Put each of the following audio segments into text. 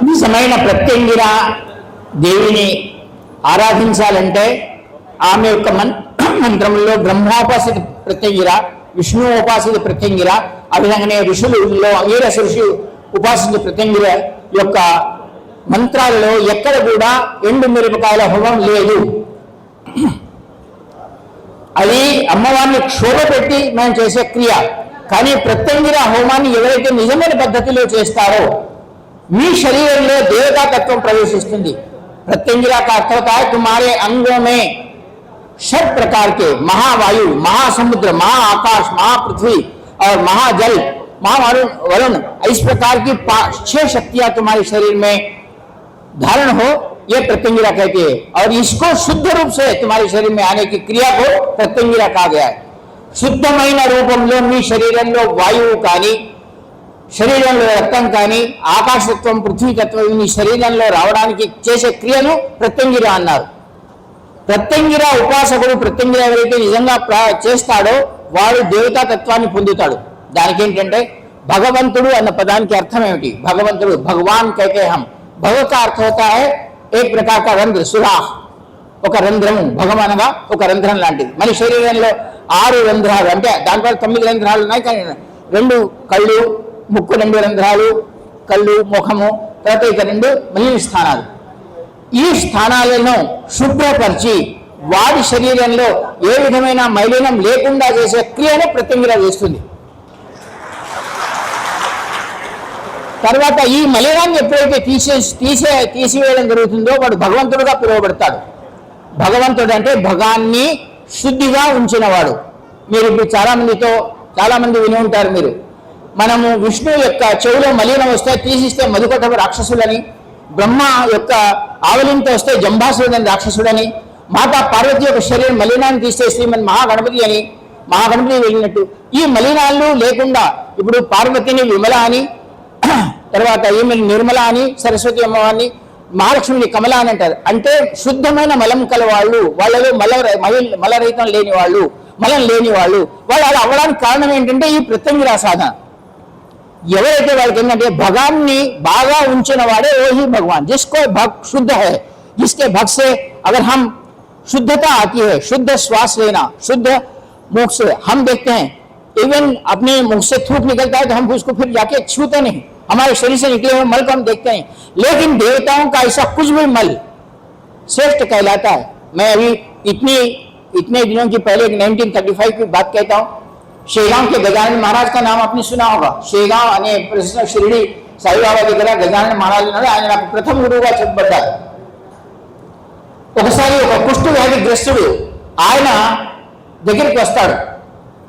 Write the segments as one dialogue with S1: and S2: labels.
S1: నిజమైన ప్రత్యంగిర దేవిని ఆరాధించాలంటే ఆమె యొక్క మంత్రంలో బ్రహ్మోపాసిత ప్రత్యంగిర, విష్ణుోపాసిత ప్రత్యంగిర, ఆ విధంగానే ఋషులలో అంగీరస ఋషి ఉపాసిత ప్రత్యంగిర యొక్క మంత్రాలలో ఎక్కడ కూడా ఎండు మిరపకాయల హోమం లేదు. అది అమ్మవారిని క్షోభ పెట్టి మనం చేసే క్రియ. కానీ ప్రత్యంగిర హోమాన్ని ఎవరైతే నిజమైన పద్ధతిలో చేస్తారో మీ శరీరంలో దేవతాతత్వం ప్రవేశిస్తుంది. प्रत्यंगिरा का अर्थ होता है तुम्हारे अंगों में षट प्रकार के महावायु, महासमुद्र, महाआकाश, महापृथ्वी और महाजल, महावरुण, इस प्रकार की 6 शक्तियां तुम्हारे शरीर में धारण हो, ये प्रत्यंगिरा कहती है. और इसको शुद्ध रूप से तुम्हारे शरीर में आने की क्रिया को प्रत्यंगिरा कहा गया है. शुद्धమైన రూపంలో మీ శరీరంలో వాయువు కానీ, శరీరంలో రక్తం కానీ, ఆకాశతత్వం, పృథ్వీతత్వం మీ శరీరంలో రావడానికి చేసే క్రియను ప్రత్యంగిర అన్నారు. ప్రత్యంగిర ఉపాసకుడు, ప్రత్యంగిర ఎవరైతే నిజంగా చేస్తాడో వాడు దేవతా తత్వాన్ని పొందుతాడు. దానికి ఏంటంటే భగవంతుడు అన్న పదానికి అర్థం ఏమిటి? భగవంతుడు, భగవాన్ कहते हम. భగ का अर्थ होता है एक प्रकार का रंध्र, सुराख, ఒక రంధ్రము. భగం అనగా ఒక రంధ్రం లాంటిది. మన శరీరంలో 6 రంధ్రాలు, అంటే దాంట్లో 9 రంధ్రాలు ఉన్నాయి. కానీ 2 కళ్ళు, ముక్కు 2 రంధ్రాలు, కళ్ళు, ముఖము, తర్వాత ఇక 2 మలిన స్థానాలు. ఈ స్థానాలను శుభ్రపరిచి వాడి శరీరంలో ఏ విధమైన మలినం లేకుండా చేసే క్రియను ప్రత్యంగిర చేస్తుంది. తర్వాత ఈ మలినాన్ని ఎప్పుడైతే తీసివేయడం జరుగుతుందో వాడు భగవంతుడుగా పిలువబడతాడు. భగవంతుడు అంటే భగాన్ని శుద్ధిగా ఉంచినవాడు. మీరు ఇప్పుడు చాలామంది విని ఉంటారు మీరు, మనము విష్ణు యొక్క చెవులో మలినం వస్తే తీసిస్తే మధుకటవ రాక్షసుడని, బ్రహ్మ యొక్క ఆవలింతో వస్తే జంబాసుడని రాక్షసుడని, మాతా పార్వతి యొక్క శరీరం మలినాన్ని తీస్తే శ్రీమన్ మహాగణపతి అని, మహాగణపతి వెళ్ళినట్టు ఈ మలినాలు లేకుండా ఇప్పుడు పార్వతిని విమల అని, తర్వాత ఈమెను నిర్మల అని, సరస్వతి అమ్మవారిని, మహాలక్ష్మిని కమల అని అంటారు. అంటే శుద్ధమైన మలం కల వాళ్ళు, వాళ్ళలో మలరహితం లేని వాళ్ళు, మలం లేని వాళ్ళు అలా అవ్వడానికి కారణం ఏంటంటే ఈ ప్రత్యంగిర సాధన. ఎవరైతే వాళ్ళకి ఏంటంటే భగాన్ని బాగా ఉంచిన వాడే वही भगवान. जिसको भग शुद्ध है, जिसके भग से अगर हम शुद्धता आती है, शुद्ध श्वास लेना, शुद्ध मुख से हम देखते हैं, इवन अपने मुख से थूक निकलता है तो हम उसको फिर जाके छूते नहीं, हमारे शरीर से निकले हुए मल को हम देखते हैं. लेकिन देवताओं का ऐसा कुछ भी मल श्रेष्ठ कहलाता है. मैं अभी इतने दिनों की पहले 1935 की बात कहता हूँ. शेगांव के गजानन महाराज का नाम आपने सुना होगा. शेगांव अने प्रसिद्ध शिरडी साईबाबा దగ్గర గజానన మహారాజు ఉన్నాడు. ఆయన నాకు ప్రథమ గురువుగా చెప్పబడ్డారు. ఒకసారి ఒక కుష్టు వ్యాధిగ్రస్తుడు ఆయన దగ్గరికి వస్తాడు.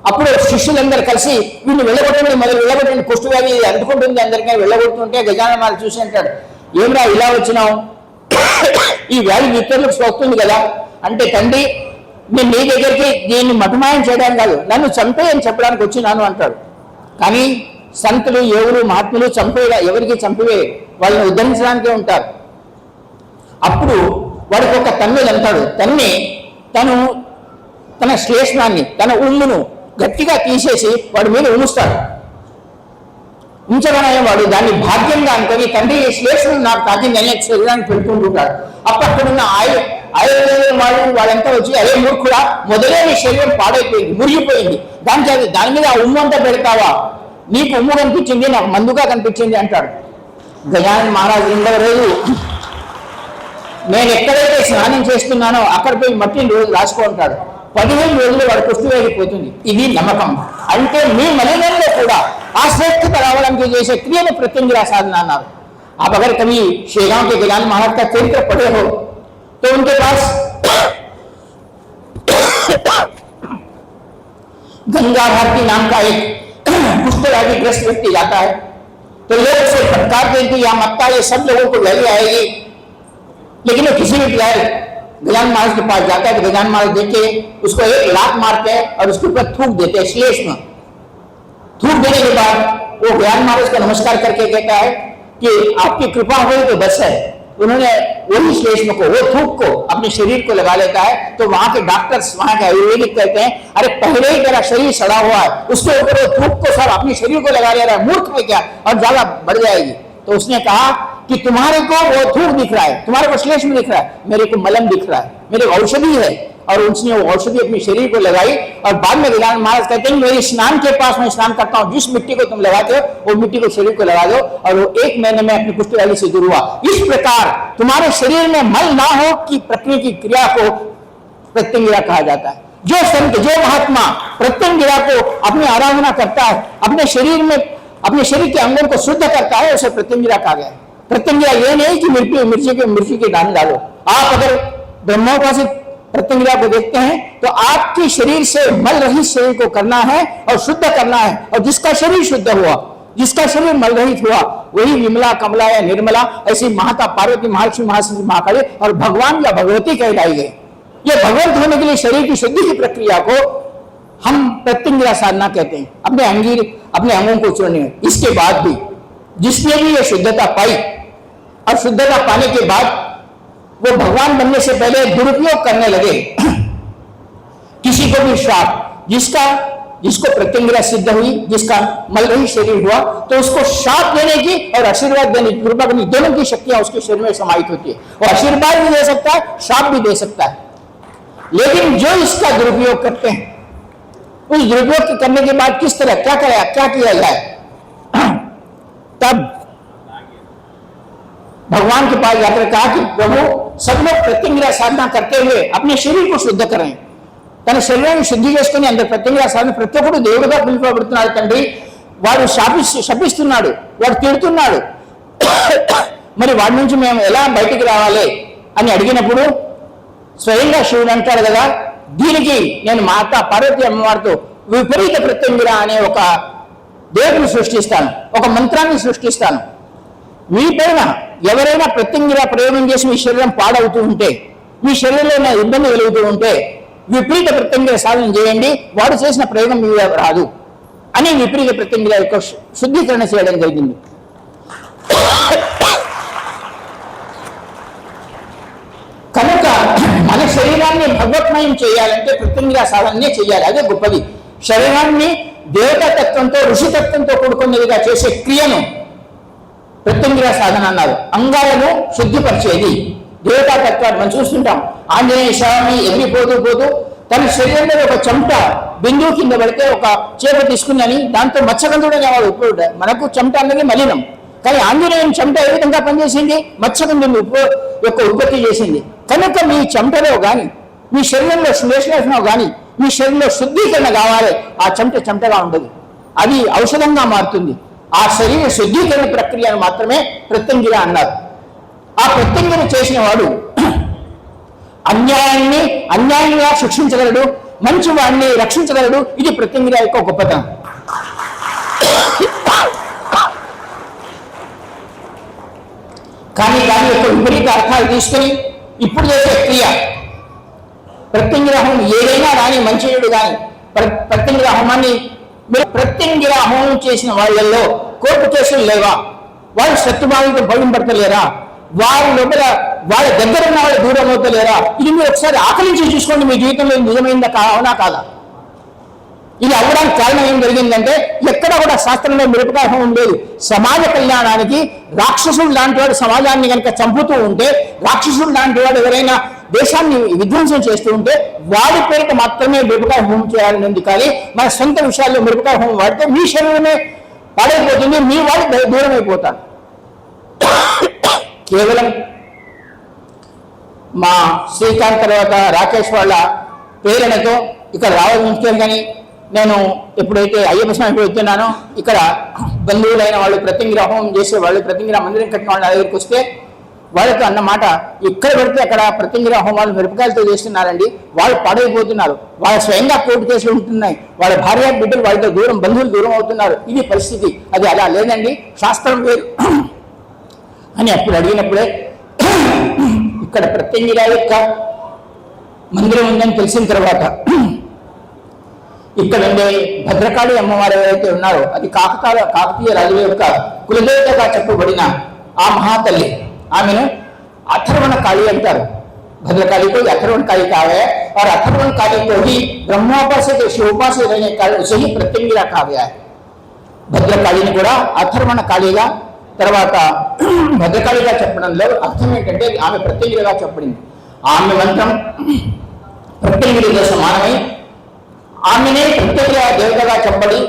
S1: అప్పుడు శిష్యులందరూ కలిసి వీళ్ళు వెళ్ళగొట్టండి, కుష్టు వ్యాధి అంటుకుంటుంది అందరికీ, వెళ్ళగొడుతుంటే గజానన మహారాజు చూసి అంటాడు, ఏమిరా ఇలా వచ్చినావు, ఈ వ్యాధి ఇతరులకు సోకుతుంది కదా అంటే, తండ్రి నేను నీ దగ్గరికి దీన్ని మటుమాయం చేయడానికి కాదు, నన్ను చంపేయని చెప్పడానికి వచ్చినాను అంటాడు. కానీ సంతులు, యోగులు, మహాత్ములు ఎవరికి చంపివే, వాళ్ళని ఉద్ధరించడానికే ఉంటారు. అప్పుడు వాడికి ఒక తన్నులు అంటాడు. తన శ్లేష్మాన్ని, తన ఉమ్మును గట్టిగా తీసేసి వాడి మీద ఉంచుతాడు. ఉంచగానే వాడు దాన్ని భాగ్యంగా అనుకొని తండ్రి ఈ శ్లేష్మను నాకు తాకిందని శరీరానికి పెడుతుంటాడు. అప్పటికున్న ఆయుర్వేదం వాళ్ళంతా వచ్చి, అదే మూర్ఖుడా, మొదలే నీ శరీరం పాడైపోయింది, మురిగిపోయింది, దాని మీద ఆ ఉమ్ము అంతా పెడతావా, నీకు ఉమ్ము కనిపించింది, నాకు మందుగా కనిపించింది అంటాడు. గజానన మహారాజు రెండవ రోజు, నేను ఎక్కడైతే స్నానం చేస్తున్నానో అక్కడ పోయి మట్టిని రోజు రాసుకుంటాడు. 15 రోజులు వాడు కుష్టు వేగిపోతుంది. ఇది నమ్మకం. అంటే మీ మలినంలో కూడా ఆ శ్రేష్ఠత రావడానికి చేసే క్రియను ప్రత్యంగిర సాధన అన్నారు. आप अगर कभी शेगांव के गजानन महाराज का चरित्र पढ़े हो तो उनके पास गंगा भारती नाम का एक कुष्ठ व्याधिग्रस्त व्यक्ति जाता है. तो लोग उसे फटकारते हैं कि यह मत्ता, ये सब लोगों को लगी आएगी. लेकिन वो किसी भी जाए गजानन महाराज के पास जाता है तो गजानन महाराज देख के उसको एक लात मारते हैं और उसके ऊपर थूक देते हैं. श्लेष में थूक देने के बाद वो गजानन महाराज का नमस्कार करके कहता है कि आपकी कृपा हुई तो बस है. उन्होंने वही श्लेष्म को, वो थूक को अपने शरीर को लगा लेता है. तो वहां के डॉक्टर्स, वहां के आयुर्वेदिक कहते हैं, अरे पहले ही तेरा शरीर सड़ा हुआ है, उसके ऊपर वो थूक को सब अपने शरीर को लगा ले रहा है, मूर्ख है क्या, और ज्यादा बढ़ जाएगी. तो उसने कहा कि तुम्हारे को वो थूक दिख रहा है, तुम्हारे को श्लेष्म दिख रहा है, मेरे को मलम दिख रहा है, मेरे को औषधि है। और उसने वो औषधि अपने शरीर को लगाई और बाद में गजानन महाराज कहते हैं मेरे स्नान के पास मैं स्नान करता हूं, जिस मिट्टी को तुम लगाते हो वो मिट्टी को शरीर को लगा दो और वो 1 महीने में अपनी पुष्टि वाली से दूर हुआ। इस प्रकार तुम्हारे शरीर में मल ना हो कि प्रकृति की क्रिया को प्रत्यंगिरा कहा जाता है। जो संत, जो महात्मा प्रत्यंगिरा को अपनी आराधना करता है, अपने शरीर में अपने शरीर के अंगों को शुद्ध करता है, उसे प्रत्यंगिरा कहा गया है। प्रत्यंगिरा ये नहीं कि मिर्ची के दाने डालो। आप अगर ब्रह्मोपासित प्रत्यंगिरा को देखते हैं तो आपके शरीर से मल रहित शरीर को करना है और शुद्ध करना है, और जिसका शरीर शुद्ध हुआ, जिसका शरीर मल रहित हुआ, वही विमला, कमला या निर्मला, ऐसी माता पार्वती, महालक्ष्मी, महाशक्ति, महाकाली और भगवान या भगवती कहलाई गई। ये भगवंत होने के लिए शरीर की शुद्धि की प्रक्रिया को हम प्रत्यंगिरा साधना कहते हैं, अपने अंगों को चुनने में। इसके बाद भी जिसने भी ये शुद्धता पाई और शुद्धता पाने के बाद वो भगवान बनने से पहले दुरुपयोग करने लगे, किसी को भी श्राप, जिसको प्रत्यंगिरा सिद्ध हुई, जिसका मल रहित शरीर हुआ, तो उसको श्राप देने की और आशीर्वाद देने की, कृपा करने, दोनों की शक्तियां उसके शरीर में समाहित होती है। वो आशीर्वाद भी दे सकता है, श्राप भी दे सकता है। लेकिन जो इसका दुरुपयोग करते हैं, उस दुरुपयोग करने के बाद किस तरह क्या किया जाए, तब भगवान के पास जाकर कहा कि प्रभु सब लोग प्रत्यंगिरा साधना करते हुए अपने शरीर को शुद्ध करें। తన శరీరాన్ని శుద్ధి చేసుకుని అందరు ప్రత్యేకంగా సాధన ప్రతి ఒక్కరు దేవుడుగా పిలువబడుతున్నాడు తండ్రి. వాడు శపిస్తున్నాడు, వాడు తిడుతున్నాడు, మరి వాడి నుంచి మేము ఎలా బయటికి రావాలి అని అడిగినప్పుడు స్వయంగా శివుడు అంటాడు కదా, దీనికి నేను మాత పార్వతీ అమ్మవారితో విపరీత ప్రత్యంగిర అనే ఒక దేవుడిని సృష్టిస్తాను, ఒక మంత్రాన్ని సృష్టిస్తాను. మీ పైన ఎవరైనా ప్రత్యంగిర ప్రయోగం చేసి మీ శరీరం పాడవుతూ ఉంటే, మీ శరీరంలో ఇబ్బంది కలుగుతూ ఉంటే విపరీత ప్రత్యంగిర సాధన చేయండి, వాడు చేసిన ప్రయోగం మీ రాదు అని విపరీత ప్రత్యంగిర యొక్క శుద్ధీకరణ చేయడం జరిగింది. కనుక మన శరీరాన్ని భగవత్మయం చేయాలంటే ప్రత్యంగిర సాధననే చేయాలి, అదే గొప్పది. శరీరాన్ని దేవతాతత్వంతో ఋషితత్వంతో కూడుకున్నదిగా చేసే క్రియను ప్రత్యంగిర సాధన అన్నారు. అంగాలను శుద్ధిపరిచేది దేవతాతత్వాన్ని మనం చూస్తుంటాం. ఆంజనేయ స్వామి ఎగిరిపోతూ తన శరీరంలో ఒక చెమట బిందువు కింద పడితే ఒక చేప తీసుకున్నని దాంతో మత్స్యగంధుడు అనేవాడు ఉపయోగ. మనకు చెమట అన్నది మలినం, కానీ ఆంజనేయుని చెమట ఏ విధంగా పనిచేసింది, మత్స్యగంధుని యొక్క ఉత్పత్తి చేసింది. కనుక మీ చెమటలో కానీ మీ శరీరంలో శ్లేషణలో కానీ మీ శరీరంలో శుద్ధీకరణ కావాలి. ఆ చెమటగా ఉండదు, అది ఔషధంగా మారుతుంది. ఆ శరీర శుద్ధీకరణ ప్రక్రియను మాత్రమే ప్రత్యంగిర అన్నారు. ఆ ప్రత్యంగిర చేసిన వాడు అన్యాయంగా శిక్షించగలడు, మంచి వాడిని రక్షించగలడు. ఇది ప్రత్యంగిర యొక్క గొప్పతనం. కానీ దాని యొక్క విపరీత అర్థాలు తీసుకుని ఇప్పుడు చేసే క్రియ ప్రత్యంగిర హోమం ఏదైనా కానీ మంచినీడు కానీ ప్రత్యంగిర హోమాన్ని ప్రత్యంగిర హోమం చేసిన వాళ్ళల్లో కోర్టు కేసులు లేవా, వాళ్ళు శత్రుభావంతో భయంపడతలేరా, వారి లోపల వాళ్ళ దగ్గర ఉన్న వాళ్ళు దూరం అవుతలేరా, ఇది మీరు ఒకసారి ఆకలించి చూసుకోండి. మీ జీవితంలో నిజమైందా అవునా కాదా? ఇది అవ్వడానికి కారణం ఏం జరిగిందంటే ఎక్కడ కూడా శాస్త్రంలో మిరపకాయ హోమం లేదు. సమాజ కళ్యాణానికి రాక్షసుడు లాంటి వాడు సమాజాన్ని కనుక చంపుతూ ఉంటే, రాక్షసుడు లాంటి వాడు ఎవరైనా దేశాన్ని విధ్వంసం చేస్తూ ఉంటే వాడి పేరిట మాత్రమే మిరపకాయ హోమం చేయాలని ఉంది. కానీ మన సొంత విషయాల్లో మిరపకాయ హోమం వాడితే మీ శరీరమే పాడైపోతుంది, మీ వాడు దూరం అయిపోతాడు. కేవలం మా శ్రీకాంత్ తర్వాత రాకేష్ వాళ్ళ ప్రేరణతో ఇక్కడ రావాలని, కానీ నేను ఎప్పుడైతే అయ్యప్ప స్వామి వెళ్తున్నానో ఇక్కడ బంధువులైన వాళ్ళు ప్రత్యంగిర హోమం చేసే వాళ్ళు, ప్రత్యంగిర మందిరం కట్టిన వాళ్ళ దగ్గరికి వస్తే వాళ్ళతో అన్నమాట, ఇక్కడ పెడితే అక్కడ ప్రత్యంగిర హోమాలు మిరపకాయలతో చేస్తున్నారండి, వాళ్ళు పాడైపోతున్నారు, వాళ్ళ స్వయంగా కోర్టు కేసులు ఉంటున్నాయి, వాళ్ళ భార్య బిడ్డలు వాళ్ళతో దూరం, బంధువులు దూరం అవుతున్నారు, ఇది పరిస్థితి. అది అలా లేదండి, శాస్త్రం వేరు అని అప్పుడు అడిగినప్పుడే ఇక్కడ ప్రత్యంగిర యొక్క మందిరం ఉందని తెలిసిన తర్వాత ఇక్కడ ఉండే భద్రకాళి అమ్మవారు ఎవరైతే ఉన్నారో అది కాకతీయ రాజుల యొక్క కులదేవతగా చెప్పబడిన ఆ మహాతల్లి, ఆమెను अथर्वण काली अंटाరు. भद्रकाली को अथर्वण काली कहा गया है और अथर्वण काली को ही ब्रह्मोपासित शिवोपासित रहने कारण उसे ही प्रत्यंगिरा कहा गया है. भद्रकाली ने కూడా अथर्वण कालीगा తర్వాత భద్రకాళిగా చెప్పడంలో అర్థం ఏంటంటే ఆమె ప్రత్యేకగా చెప్పడింది. ఆమె మంత్రం ప్రత్యేకతో సమానమై ఆమెనే ప్రత్యేక దేవతగా చెప్పబడి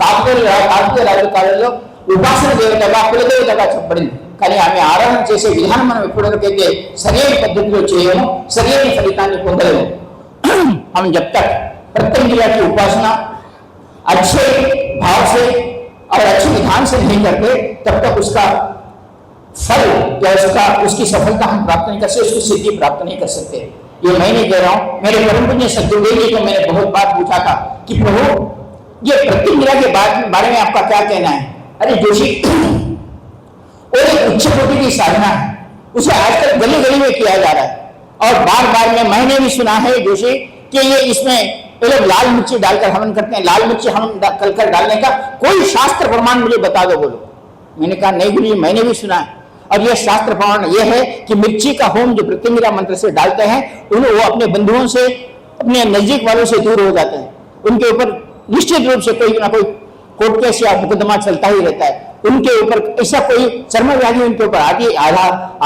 S1: కాకతీయ రాజకాలంలో ఉపాసన దేవతగా కులదేవతగా చెప్పబడింది. కానీ ఆమె ఆరాధన చేసే విధానం మనం ఎప్పటివరకైతే సరైన పద్ధతిలో చేయము, సరైన ఫలితాన్ని పొందలేము. हम जब तक प्रत्यंगिरा की उपासना अच्छे भाव से और अच्छे विधान से नहीं करते तब तक उसका फल या उसकी सफलता हम प्राप्त नहीं कर सकते, उसकी सिद्धि प्राप्त नहीं कर सकते। ये मैं नहीं कह रहा हूं, मेरे परम पूज्य सद्गुरुदेव जी को मैंने बहुत बार पूछा था कि प्रभु ये प्रत्यंगिरा के बारे में आपका क्या कहना है। अरे जोशी, और एक उच्च कोटि की साधना है, उसे आजकल गली गली में किया जा रहा है और बार बार में मैंने भी सुना है जोशी कि ये इसमें ये लोग लाल मिर्ची डालकर हवन करते हैं। लाल मिर्ची हवन कर डालने का कोई शास्त्र प्रमाण मुझे बता दो बोलो। मैंने कहा नहीं गुरु जी, मैंने भी सुना है और यह शास्त्र प्रमाण यह है कि मिर्ची का होम जो प्रत्यंगिरा मंत्र से डालते हैं उन्हें वो अपने बंधुओं से, अपने नजदीक वालों से दूर हो जाते हैं। उनके ऊपर निश्चित रूप से कोई ना कोई कोर्ट केस या मुकदमा चलता ही रहता है। उनके ऊपर ऐसा कोई चर्म व्याधि उनके ऊपर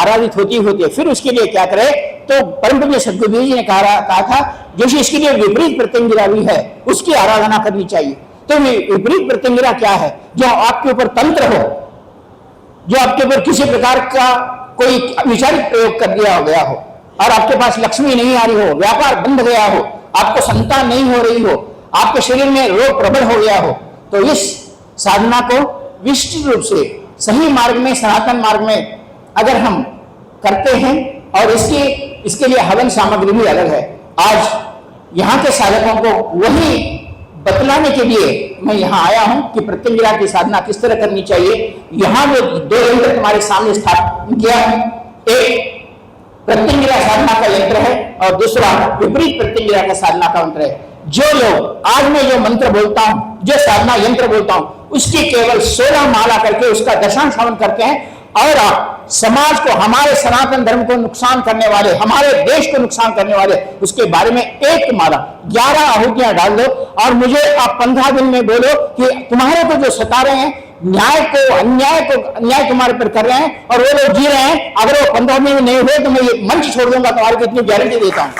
S1: आराधित होती है। फिर उसके लिए क्या करे, तो परम पूज्य सद्गुरुदेव जी ने कहा था जोशी इसके लिए विपरीत प्रत्यंगिरा भी है, उसकी आराधना करनी चाहिए। तो विपरीत प्रत्यंगिरा क्या है? जो आपके ऊपर तंत्र हो, जो आपके ऊपर किसी प्रकार का कोई विचारित प्रयोग कर दिया गया हो और आपके पास लक्ष्मी नहीं आ रही हो, व्यापार बंद गया हो, आपको संतान नहीं हो रही हो, आपके शरीर में रोग प्रबल हो गया हो, तो इस साधना को विशिष्ट रूप से सही मार्ग में, सनातन मार्ग में अगर हम करते हैं और इसके लिए हवन सामग्री भी अलग है। आज यहाँ के साधकों को वही बतलाने के लिए मैं यहाँ आया हूँ कि प्रत्यंगिरा की साधना किस तरह करनी चाहिए। यहाँ जो दो यंत्र तुम्हारे सामने स्थापित किया है, एक प्रत्यंगिरा साधना का यंत्र है और दूसरा विपरीत प्रत्यंगिरा का साधना का यंत्र है। जो लोग आज मैं जो मंत्र बोलता हूँ, जो साधना यंत्र बोलता हूँ, उसकी केवल 16 माला करके उसका दशांश हवन करते हैं और आप समाज को, हमारे सनातन धर्म को नुकसान करने वाले, हमारे देश को नुकसान करने वाले उसके बारे में एक माला 11 आहुतियां डाल दो और मुझे आप 15 दिन में बोलो कि तुम्हारे को जो सता रहे हैं, अन्याय तुम्हारे पर कर रहे हैं और वो लोग जी रहे हैं, अगर वो 15 दिन में नहीं हुए तो मैं ये मंच छोड़ दूंगा, तुम्हारे को इतनी गारंटी देता हूं।